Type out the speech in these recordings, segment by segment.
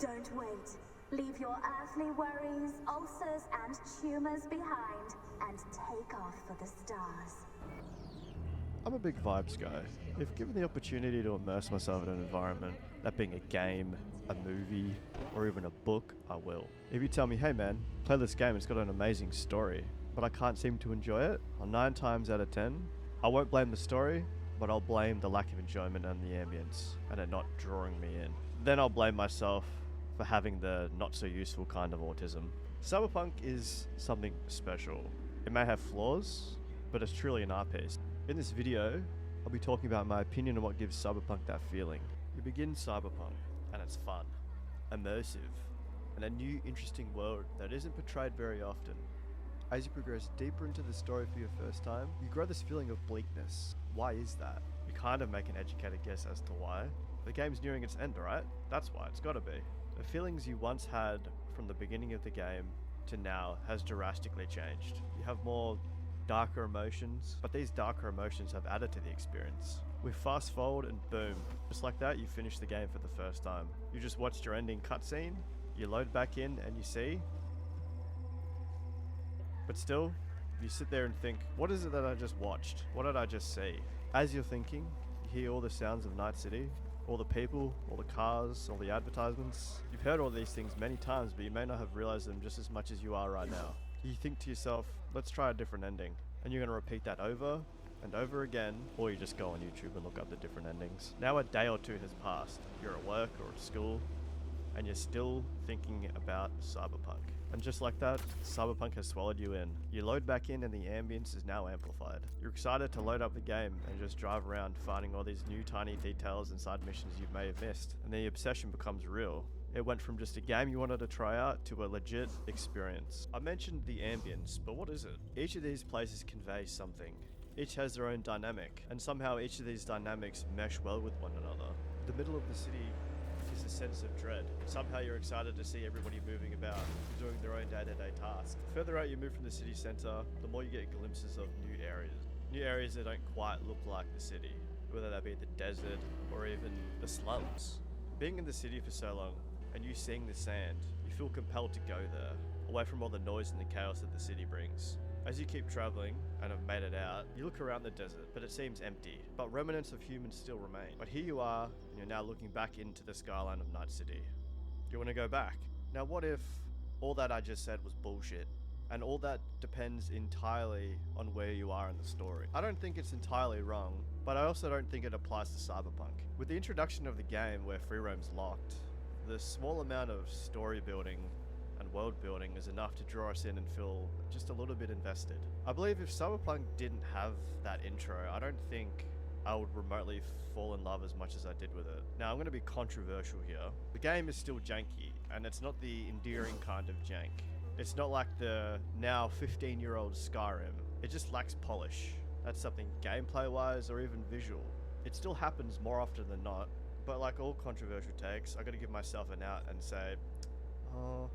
Don't wait. Leave your earthly worries, ulcers, and tumors behind and take off for the stars. I'm a big vibes guy. If given the opportunity to immerse myself in an environment, that being a game, a movie, or even a book, I will. If you tell me, hey man, play this game, it's got an amazing story, but I can't seem to enjoy it, on 9 times out of 10, I won't blame the story, but I'll blame the lack of enjoyment and the ambience, and it not drawing me in. Then I'll blame myself for having the not so useful kind of autism. Cyberpunk is something special. It may have flaws, but it's truly an art piece. In this video, I'll be talking about my opinion on what gives Cyberpunk that feeling. You begin Cyberpunk, and it's fun, immersive, and a new interesting world that isn't portrayed very often. As you progress deeper into the story for your first time, you grow this feeling of bleakness. Why is that? You kind of make an educated guess as to why. The game's nearing its end, right? That's why, it's gotta be. The feelings you once had from the beginning of the game to now has drastically changed. You have more darker emotions, but these darker emotions have added to the experience. We fast forward and boom, just like that you finish the game for the first time. You just watched your ending cutscene, you load back in and you see. But still, you sit there and think, what is it that I just watched? What did I just see? As you're thinking, you hear all the sounds of Night City, all the people, all the cars, all the advertisements. You've heard all these things many times, but you may not have realized them just as much as you are right now. You think to yourself, let's try a different ending. And you're going to repeat that over and over again, or you just go on YouTube and look up the different endings. Now a day or two has passed. You're at work or at school, and you're still thinking about Cyberpunk. And just like that, Cyberpunk has swallowed you in. You load back in and the ambience is now amplified. You're excited to load up the game and just drive around finding all these new tiny details and side missions you may have missed. And the obsession becomes real. It went from just a game you wanted to try out to a legit experience. I mentioned the ambience, but what is it? Each of these places conveys something. Each has their own dynamic, and somehow each of these dynamics mesh well with one another. The middle of the city is a sense of dread. Somehow you're excited to see everybody moving about, doing their own day-to-day tasks. The further out you move from the city centre, the more you get glimpses of new areas. New areas that don't quite look like the city, whether that be the desert or even the slums. Being in the city for so long, and you seeing the sand, you feel compelled to go there, away from all the noise and the chaos that the city brings. As you keep travelling, and have made it out, you look around the desert, but it seems empty. But remnants of humans still remain. But here you are, and you're now looking back into the skyline of Night City. Do you want to go back? Now what if all that I just said was bullshit? And all that depends entirely on where you are in the story. I don't think it's entirely wrong, but I also don't think it applies to Cyberpunk. With the introduction of the game where free roam's locked, the small amount of story building and world building is enough to draw us in and feel just a little bit invested. I believe if Cyberpunk didn't have that intro, I don't think I would remotely fall in love as much as I did with it. Now I'm going to be controversial here. The game is still janky, and it's not the endearing kind of jank. It's not like the now 15-year-old Skyrim. It just lacks polish. That's something gameplay wise or even visual. It still happens more often than not, but like all controversial takes, I gotta give myself an out and say, oh,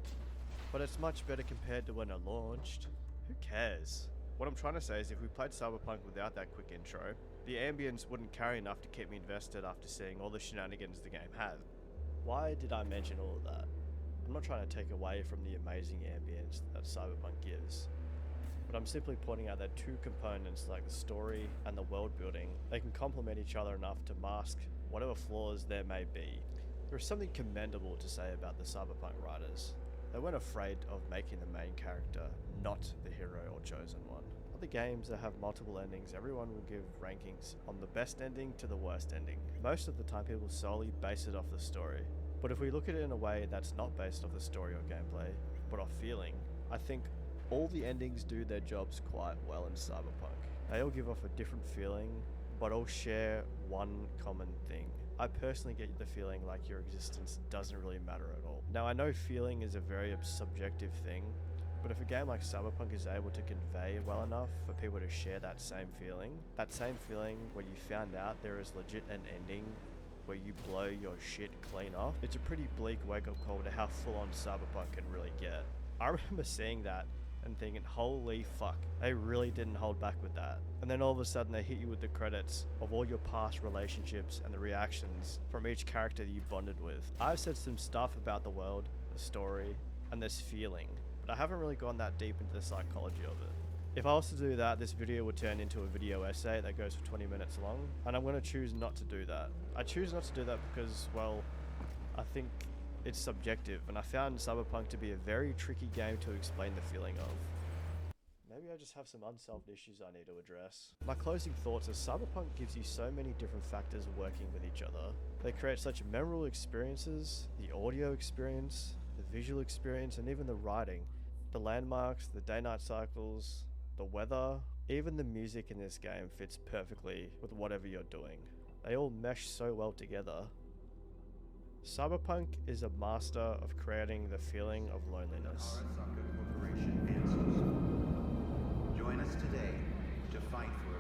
but it's much better compared to when it launched. Who cares? What I'm trying to say is if we played Cyberpunk without that quick intro, the ambience wouldn't carry enough to keep me invested after seeing all the shenanigans the game has. Why did I mention all of that? I'm not trying to take away from the amazing ambience that Cyberpunk gives, but I'm simply pointing out that two components like the story and the world building, they can complement each other enough to mask whatever flaws there may be. There is something commendable to say about the Cyberpunk writers. They weren't afraid of making the main character not the hero or chosen one. Other games that have multiple endings, everyone will give rankings on the best ending to the worst ending. Most of the time people solely base it off the story. But if we look at it in a way that's not based off the story or gameplay, but off feeling, I think all the endings do their jobs quite well in Cyberpunk. They all give off a different feeling, but all share one common thing. I personally get the feeling like your existence doesn't really matter at all. Now I know feeling is a very subjective thing, but if a game like Cyberpunk is able to convey well enough for people to share that same feeling where you found out there is legit an ending where you blow your shit clean off, it's a pretty bleak wake-up call to how full-on Cyberpunk can really get. I remember seeing that and thinking, holy fuck, they really didn't hold back with that. And then all of a sudden they hit you with the credits of all your past relationships and the reactions from each character that you bonded with. I've said some stuff about the world, the story, and this feeling, but I haven't really gone that deep into the psychology of it. If I was to do that, this video would turn into a video essay that goes for 20 minutes long, and I'm going to choose not to do that. I choose not to do that because, well, I think it's subjective, and I found Cyberpunk to be a very tricky game to explain the feeling of. Maybe I just have some unsolved issues I need to address. My closing thoughts are Cyberpunk gives you so many different factors working with each other. They create such memorable experiences, the audio experience, the visual experience, and even the writing. The landmarks, the day-night cycles, the weather, even the music in this game fits perfectly with whatever you're doing. They all mesh so well together. Cyberpunk is a master of creating the feeling of loneliness. Arasaka Corporation answers. Join us today to fight for